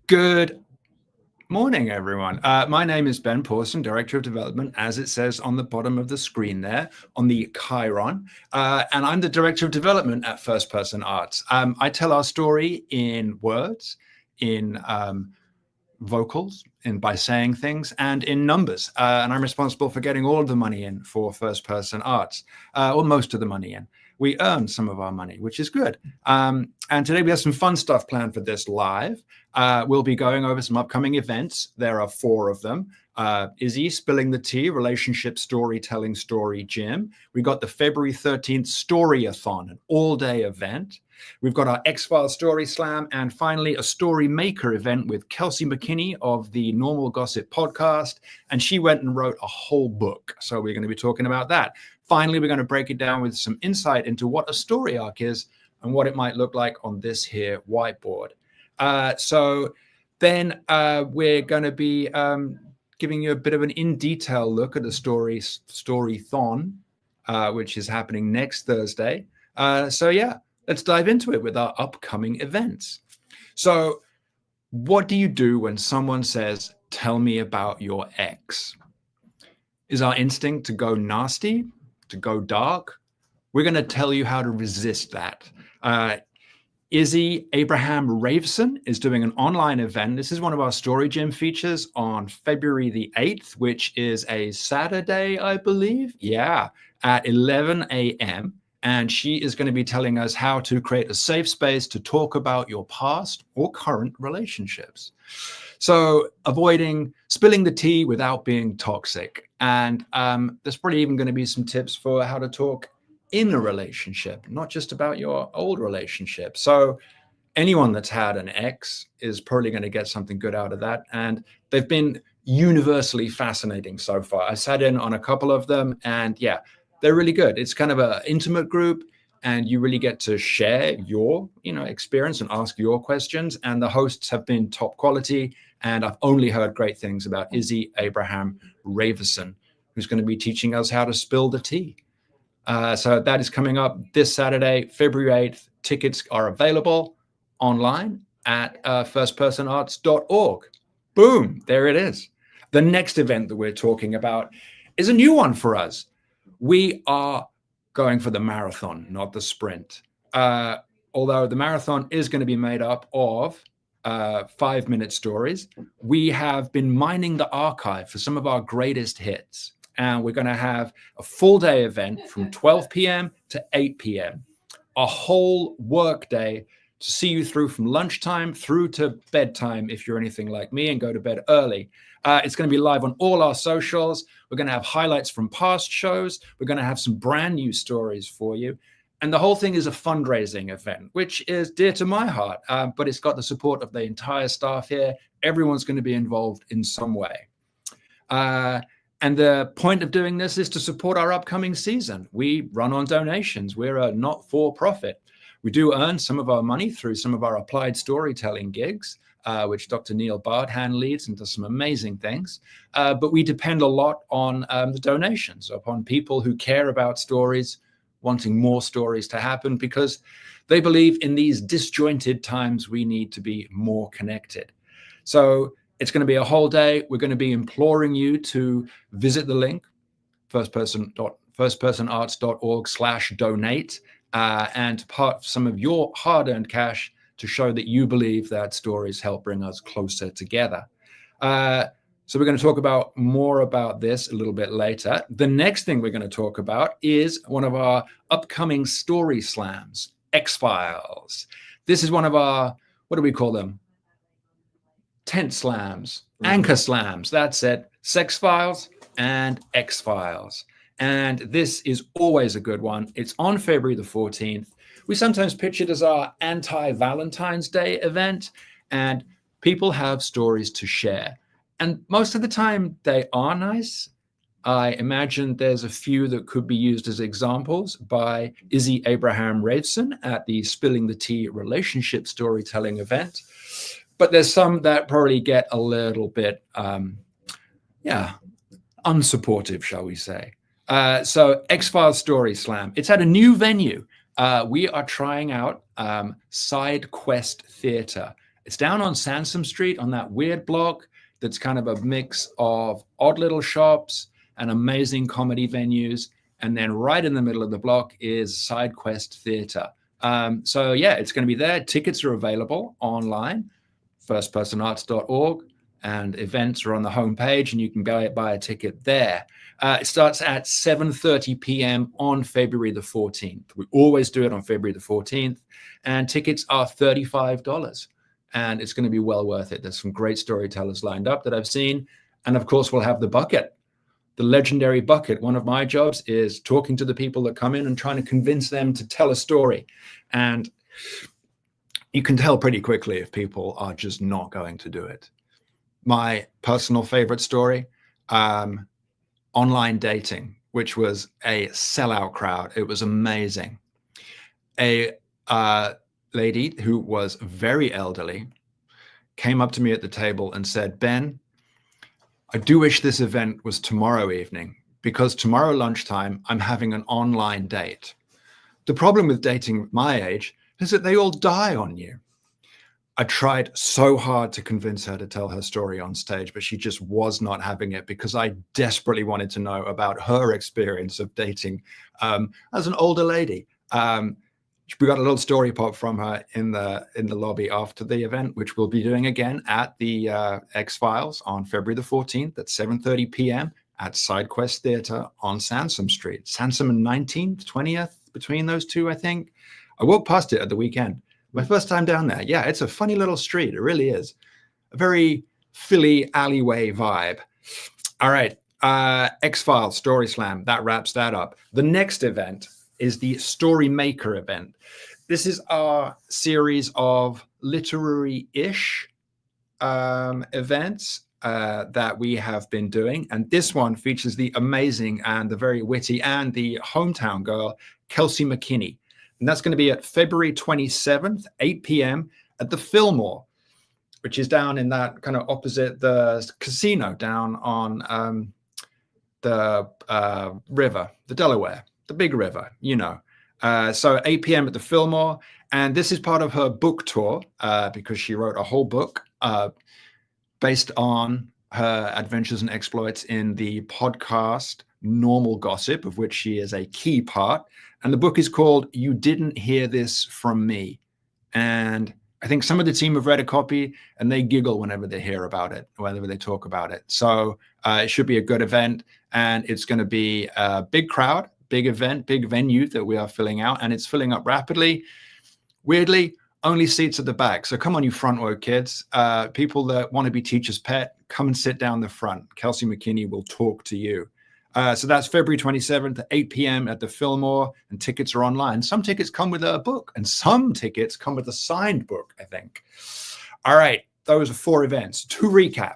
Good morning, everyone. My name is Ben Pawson, Director of Development, as it says on the bottom of the screen there on the Chiron. And I'm the Director of Development at First Person Arts. I tell our story in words, in vocals, and by saying things, and in numbers. And I'm responsible for getting all of the money in for First Person Arts, or most of the money in. We earn some of our money, which is good. And today we have some fun stuff planned for this live. We'll be going over some upcoming events. There are 4 of them. Izzy, Spilling the Tea, Relationship Storytelling Story Gym. We got the February 13th Story-a-thon, an all-day event. We've got our X-Files Story Slam, and finally a Story Maker event with Kelsey McKinney of the Normal Gossip podcast. And she went and wrote a whole book. So we're going to be talking about that. Finally, we're going to break it down with some insight into what a story arc is and what it might look like on this here whiteboard. So then we're going to be giving you a bit of an in-detail look at the Story-a-thon, which is happening next Thursday. So yeah, let's dive into it with our upcoming events. So what do you do when someone says, "Tell me about your ex"? Is our instinct to go nasty, to go dark? We're going to tell you how to resist that. Izzy Abraham Raveson is doing an online event. This is one of our Story Gym features on February the 8th, which is a Saturday, I believe. Yeah, at 11 a.m. And she is going to be telling us how to create a safe space to talk about your past or current relationships. So avoiding spilling the tea without being toxic. And there's probably even going to be some tips for how to talk in a relationship, not just about your old relationship. So anyone that's had an ex is probably going to get something good out of that. And they've been universally fascinating so far. I sat in on a couple of them, and yeah, they're really good. It's kind of an intimate group, and you really get to share your, experience and ask your questions. And the hosts have been top quality. And I've only heard great things about Izzy Abraham Raveson, who's going to be teaching us how to spill the tea. So that is coming up this Saturday, February 8th. Tickets are available online at firstpersonarts.org. Boom, there it is. The next event that we're talking about is a new one for us. We are going for the marathon, not the sprint. Although the marathon is going to be made up of 5-minute stories, we have been mining the archive for some of our greatest hits. And we're going to have a full-day event from 12 p.m. to 8 p.m., a whole work day to see you through from lunchtime through to bedtime if you're anything like me and go to bed early. It's going to be live on all our socials. We're going to have highlights from past shows. We're going to have some brand new stories for you. And the whole thing is a fundraising event, which is dear to my heart, but it's got the support of the entire staff here. Everyone's going to be involved in some way. And the point of doing this is to support our upcoming season. We run on donations. We're a not-for-profit. We do earn some of our money through some of our applied storytelling gigs, which Dr. Neil Bardhan leads and does some amazing things. But we depend a lot on the donations, upon people who care about stories, wanting more stories to happen, because they believe in these disjointed times we need to be more connected. So it's going to be a whole day. We're going to be imploring you to visit the link, firstpersonarts.org/donate, and part some of your hard-earned cash to show that you believe that stories help bring us closer together. So we're going to talk more about this a little bit later. The next thing we're going to talk about is one of our upcoming story slams, X-Files. This is one of our, what do we call them? Tent slams, anchor slams, that's it. Sex Files and X-Files. And this is always a good one. It's on February the 14th. We sometimes pitch it as our anti-Valentine's Day event, and people have stories to share. And most of the time they are nice. I imagine there's a few that could be used as examples by Izzy Abraham Raveson at the Spilling the Tea relationship storytelling event. But there's some that probably get a little bit, unsupportive, shall we say. So X-Files Story Slam. It's at a new venue. We are trying out Side Quest Theatre. It's down on Sansom Street on that weird block that's kind of a mix of odd little shops and amazing comedy venues. And then right in the middle of the block is SideQuest Theatre. So yeah, it's going to be there. Tickets are available online, firstpersonarts.org, and events are on the homepage, and you can buy a ticket there. It starts at 7:30 p.m. on February the 14th. We always do it on February the 14th, and tickets are $35, and it's going to be well worth it. There's some great storytellers lined up that I've seen, and of course, we'll have the bucket. The legendary bucket. One of my jobs is talking to the people that come in and trying to convince them to tell a story. And you can tell pretty quickly if people are just not going to do it. My personal favorite story, online dating, which was a sellout crowd. It was amazing. A lady who was very elderly came up to me at the table and said, "Ben, I do wish this event was tomorrow evening, because tomorrow lunchtime, I'm having an online date. The problem with dating my age is that they all die on you." I tried so hard to convince her to tell her story on stage, but she just was not having it, because I desperately wanted to know about her experience of dating as an older lady. We got a little story pop from her in the lobby after the event, which we'll be doing again at the X-Files on February the 14th at 7:30 p.m. at SideQuest Theatre on Sansom Street. Sansom and 19th, 20th, between those two, I think. I walked past it at the weekend. My first time down there. Yeah, it's a funny little street. It really is. A very Philly alleyway vibe. All right. X-Files Story Slam. That wraps that up. The next event is the Story Maker event. This is our series of literary-ish events that we have been doing. And this one features the amazing and the very witty and the hometown girl, Kelsey McKinney. And that's going to be at February 27th, 8 p.m. at the Fillmore, which is down in that kind of opposite the casino down on the river, the Delaware, the big river, you know. So 8 p.m. at the Fillmore. And this is part of her book tour because she wrote a whole book based on her adventures and exploits in the podcast Normal Gossip, of which she is a key part. And the book is called You Didn't Hear This From Me. And I think some of the team have read a copy and they giggle whenever they hear about it, whenever they talk about it. So it should be a good event, and it's going to be a big crowd, big event, big venue that we are filling out, and it's filling up rapidly. Weirdly, only seats at the back. So come on, you front row kids. People that want to be teacher's pet, come and sit down the front. Kelsey McKinney will talk to you. So that's February 27th at 8 p.m. at the Fillmore, and tickets are online. Some tickets come with a book, and some tickets come with a signed book, I think. All right, those are 4 events. To recap: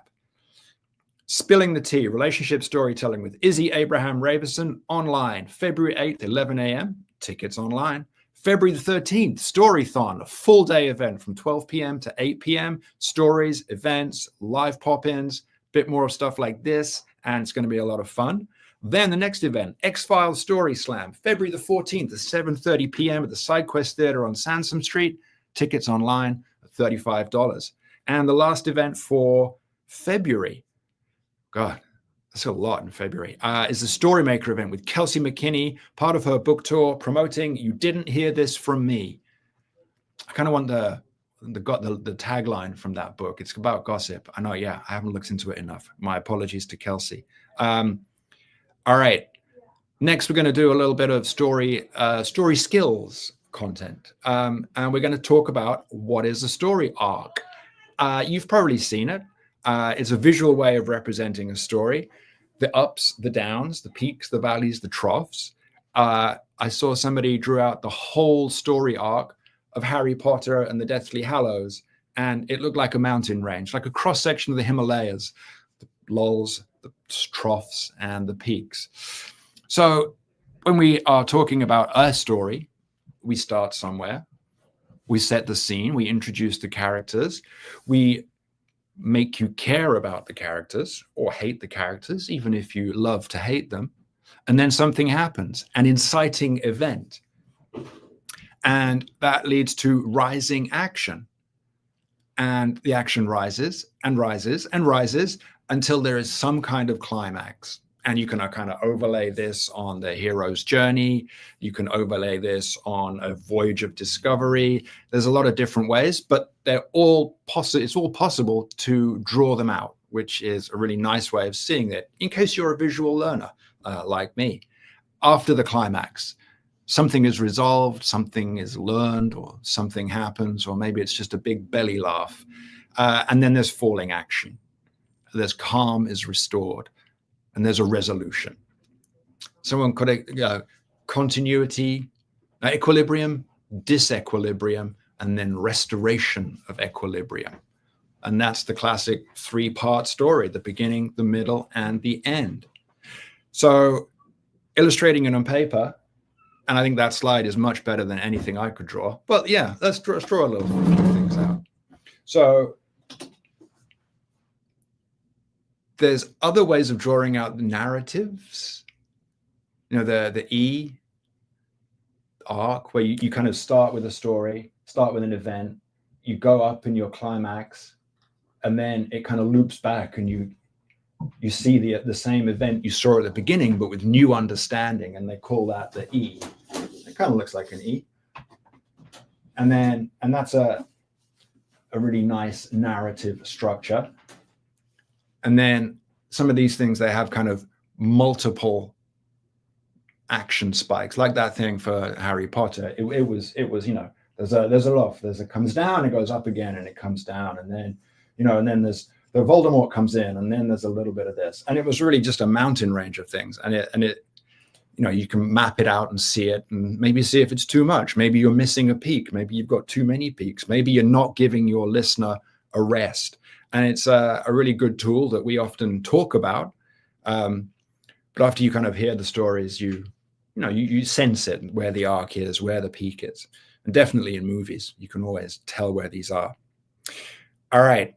Spilling the Tea, Relationship Storytelling with Izzy Abraham Raveson, online, February 8th, 11 a.m., tickets online. February the 13th, Story-a-thon, a full-day event from 12 p.m. to 8 p.m. Stories, events, live pop-ins, bit more of stuff like this, and it's going to be a lot of fun. Then the next event, X-Files Story Slam, February the 14th at 7:30 p.m. at the SideQuest Theatre on Sansom Street. Tickets online at $35. And the last event for February, God, that's a lot in February, is the Story Maker event with Kelsey McKinney, part of her book tour, promoting You Didn't Hear This From Me. I kind of want the tagline from that book. It's about gossip. I know, yeah, I haven't looked into it enough. My apologies to Kelsey. All right. Next, we're going to do a little bit of story skills content. And we're going to talk about what is a story arc. You've probably seen it. It's a visual way of representing a story. The ups, the downs, the peaks, the valleys, the troughs. I saw somebody drew out the whole story arc of Harry Potter and the Deathly Hallows, and it looked like a mountain range, like a cross-section of the Himalayas, the lulls, the troughs, and the peaks. So when we are talking about a story, we start somewhere, we set the scene, we introduce the characters, we make you care about the characters or hate the characters, even if you love to hate them, and then something happens, an inciting event. And that leads to rising action. and the action rises and rises and rises until there is some kind of climax. And you can kind of overlay this on the hero's journey. You can overlay this on a voyage of discovery. There's a lot of different ways, but they're all possible. It's all possible to draw them out, which is a really nice way of seeing it. In case you're a visual learner like me, after the climax, something is resolved, something is learned, or something happens, or maybe it's just a big belly laugh. And then there's falling action. There's calm is restored, and there's a resolution. Someone could continuity, equilibrium, disequilibrium, and then restoration of equilibrium. And that's the classic three-part story, the beginning, the middle, and the end. So illustrating it on paper, and I think that slide is much better than anything I could draw. But yeah, let's draw a little few things out. So there's other ways of drawing out the narratives. You know, the E arc, where you kind of start with a story, start with an event, you go up in your climax, and then it kind of loops back, and you see the same event you saw at the beginning, but with new understanding, and they call that the E. It kind of looks like an E. And that's a really nice narrative structure. And then some of these things, they have kind of multiple action spikes, like that thing for Harry Potter. It was, you know, there's a lot. It comes down, it goes up again, and it comes down, and then, you know, and then there's the Voldemort comes in, and then there's a little bit of this, and it was really just a mountain range of things, and it, you know, you can map it out and see it, and maybe see if it's too much. Maybe you're missing a peak. Maybe you've got too many peaks. Maybe you're not giving your listener a rest. And it's a really good tool that we often talk about. But after you kind of hear the stories, you sense it, where the arc is, where the peak is. And definitely in movies, you can always tell where these are. All right.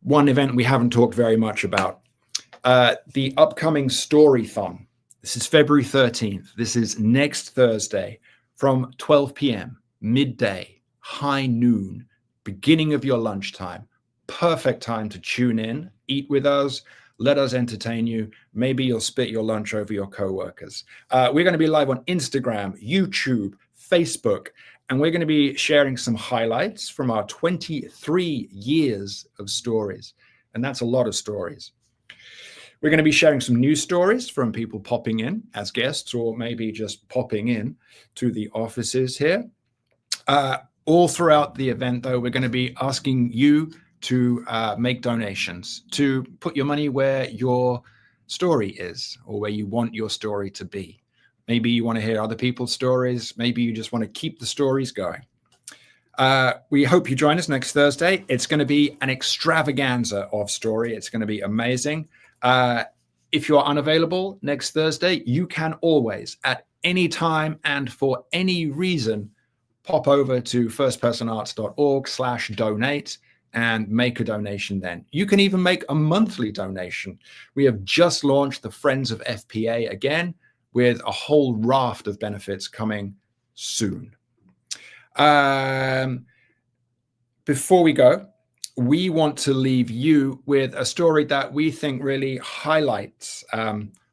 One event we haven't talked very much about, the upcoming Story-a-thon. This is February 13th. This is next Thursday from 12 p.m., midday, high noon, beginning of your lunchtime. Perfect time to tune in, eat with us, let us entertain you. Maybe you'll spit your lunch over your coworkers. We're going to be live on Instagram, YouTube, Facebook, and we're going to be sharing some highlights from our 23 years of stories. And that's a lot of stories. We're going to be sharing some news stories from people popping in as guests, or maybe just popping in to the offices here. All throughout the event, though, we're going to be asking you to make donations, to put your money where your story is, or where you want your story to be. Maybe you want to hear other people's stories. Maybe you just want to keep the stories going. We hope you join us next Thursday. It's going to be an extravaganza of story. It's going to be amazing. If you're unavailable next Thursday, you can always, at any time and for any reason, pop over to firstpersonarts.org/donate and make a donation then. You can even make a monthly donation. We have just launched the Friends of FPA again, with a whole raft of benefits coming soon. Before we go, we want to leave you with a story that we think really highlights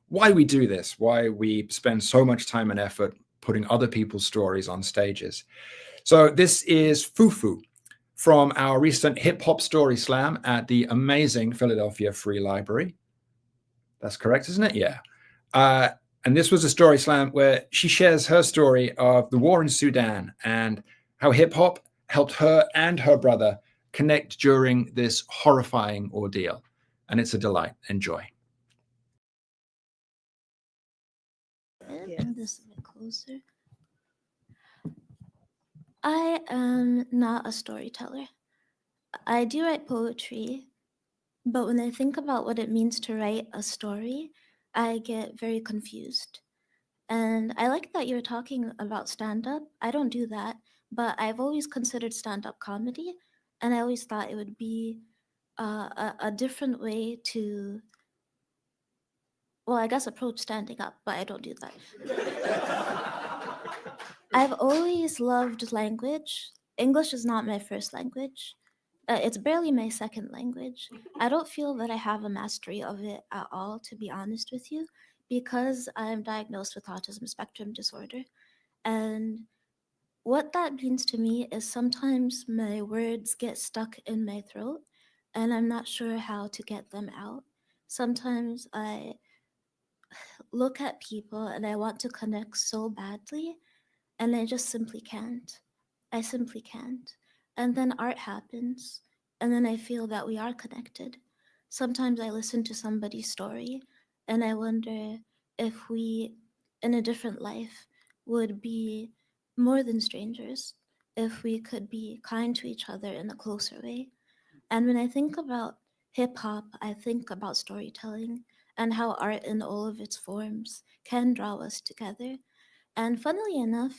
why we do this, why we spend so much time and effort putting other people's stories on stages. So this is Fufu from our recent Hip Hop Story Slam at the amazing Philadelphia Free Library. That's correct, isn't it? Yeah. And this was a story slam where she shares her story of the war in Sudan and how hip hop helped her and her brother connect during this horrifying ordeal. And it's a delight. Enjoy. Bring this a bit closer. I am not a storyteller. I do write poetry, but when I think about what it means to write a story, I get very confused. And I like that you're talking about stand-up. I don't do that, but I've always considered stand-up comedy, and I always thought it would be a different way to, well, I guess approach standing up, but I don't do that. I've always loved language, English is not my first language. It's barely my second language. I don't feel that I have a mastery of it at all, to be honest with you, because I'm diagnosed with autism spectrum disorder. And what that means to me is sometimes my words get stuck in my throat and I'm not sure how to get them out. Sometimes I look at people and I want to connect so badly, and I just simply can't. I simply can't. And then art happens, and then I feel that we are connected. Sometimes I listen to somebody's story and I wonder if we, in a different life, would be more than strangers, if we could be kind to each other in a closer way. And when I think about hip hop, I think about storytelling and how art in all of its forms can draw us together. And funnily enough,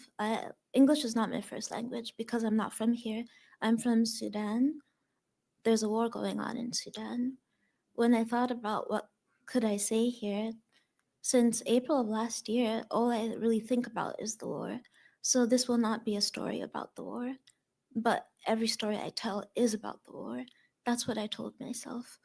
English is not my first language because I'm not from here. I'm from Sudan. There's a war going on in Sudan. When I thought about what could I say here, since April of last year, all I really think about is the war. So this will not be a story about the war, but every story I tell is about the war. That's what I told myself.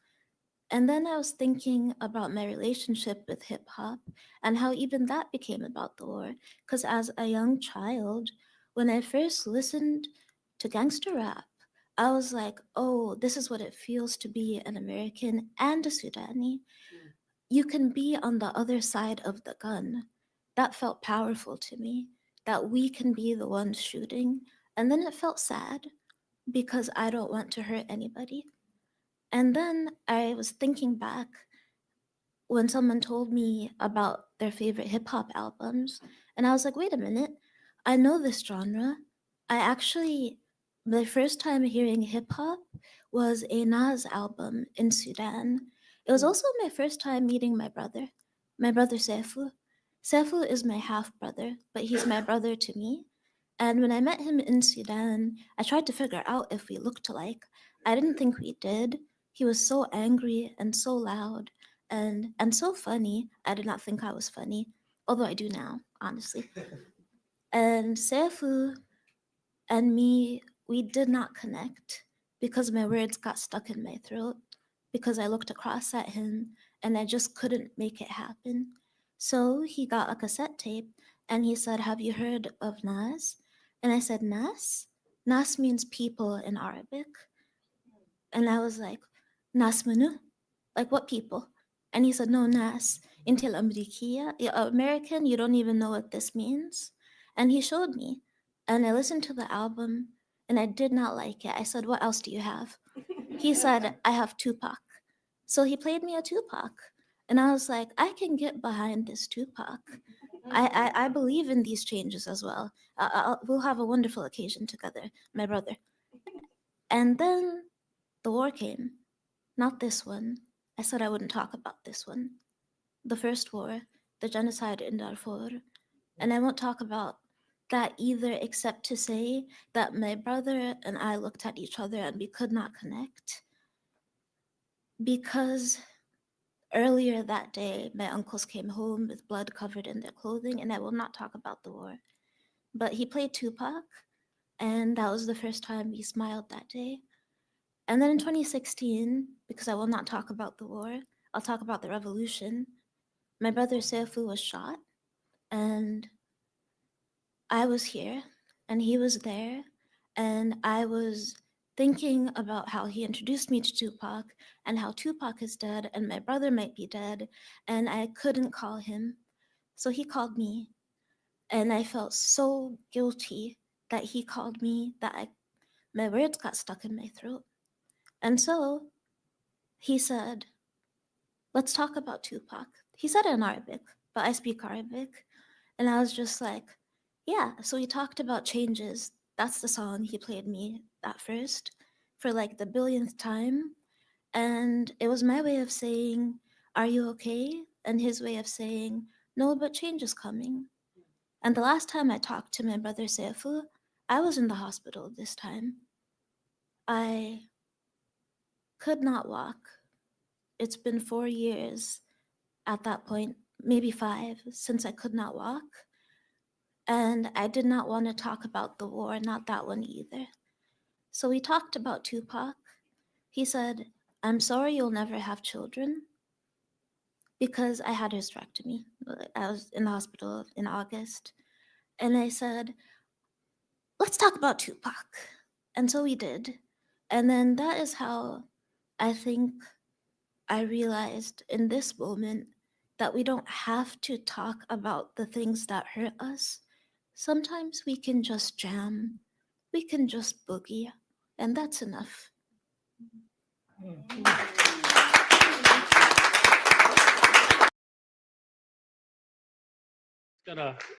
And then I was thinking about my relationship with hip hop and how even that became about the war. Because as a young child, when I first listened to gangster rap, I was like, oh, this is what it feels to be an American and a Sudani. You can be on the other side of the gun. That felt powerful to me, that we can be the ones shooting. And then it felt sad because I don't want to hurt anybody. And then I was thinking back when someone told me about their favorite hip hop albums, and I was like, wait a minute, I know this genre. I actually, the first time hearing hip hop was a Nas album in Sudan. It was also my first time meeting my brother Seifu. Seifu is my half brother, but he's my brother to me. And when I met him in Sudan, I tried to figure out if we looked alike. I didn't think we did. He was so angry and so loud and so funny. I did not think I was funny, although I do now, honestly. And Seifu and me, we did not connect because my words got stuck in my throat because I looked across at him and I just couldn't make it happen. So he got a cassette tape and he said, have you heard of Nas? And I said, Nas? Nas means people in Arabic. And I was like, Nas manu? Like what people? And he said, no, Nas. Intel Amerikia. American, you don't even know what this means. And he showed me. And I listened to the album and I did not like it. I said, what else do you have? He said, I have Tupac. So he played me a Tupac. And I was like, I can get behind this Tupac. I believe in these changes as well. We'll have a wonderful occasion together, my brother. And then the war came. Not this one. I said I wouldn't talk about this one. The first war, the genocide in Darfur. And I won't talk about that either, except to say that my brother and I looked at each other and we could not connect because earlier that day, my uncles came home with blood covered in their clothing, and I will not talk about the war. But he played Tupac, and that was the first time we smiled that day. And then in 2016, because I will not talk about the war, I'll talk about the revolution. My brother Seifu was shot, and I was here, and he was there, and I was thinking about how he introduced me to Tupac and how Tupac is dead and my brother might be dead, and I couldn't call him. So he called me, and I felt so guilty that he called me that my words got stuck in my throat. And so he said, let's talk about Tupac. He said it in Arabic, but I speak Arabic. And I was just like, yeah. So we talked about changes. That's the song he played me at first for like the billionth time. And it was my way of saying, are you okay? And his way of saying, no, but change is coming. And the last time I talked to my brother Seifu, I was in the hospital this time. I could not walk. It's been 4 years at that point, maybe 5, since I could not walk. And I did not want to talk about the war, not that one either. So we talked about Tupac. He said, "I'm sorry you'll never have children," because I had a hysterectomy. I was in the hospital in August. And I said, "Let's talk about Tupac." And so we did. And then that is how I think I realized in this moment that we don't have to talk about the things that hurt us. Sometimes we can just jam, we can just boogie, and that's enough. Gonna